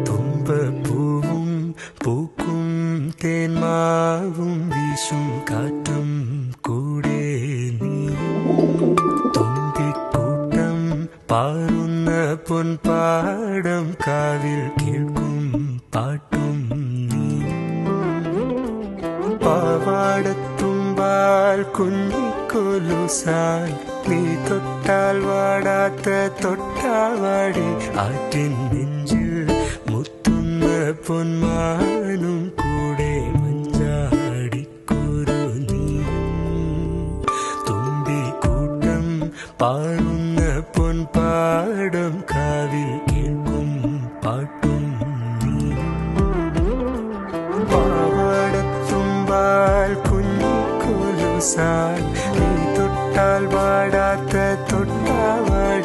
തുമ്പപ്പൂവും പൂക്കും തേന്മാവും വീശും കാറ്റും കൂടെ നീ തുമ്പിക്കൂട്ടം പാറുന്ന പൊൻപാടം കാവിൽ കേൾക്കും പാട്ടും നീ പാവാടത്തുമ്പാൽ കുഞ്ഞിക്കൊലുസാൽ നീ തൊട്ടാൽ വാടാത്ത തൊട്ടാവാടി ആറ്റിൻ നെഞ്ചിൽ മുത്തുന്ന പൊന്മാനും കൂടെ മഞ്ചാടിക്കുരു നീ തുമ്പിക്കൂട്ടം പാറുന്ന പൊൻപാടം കാവിൽ കേൾക്കും പാട്ടും നീ പാവാടത്തുമ്പാൽ കുഞ്ഞിക്കൊലുസാൽ നീ തൊട്ടാൽ വാടാത്ത തൊട്ടാവാടി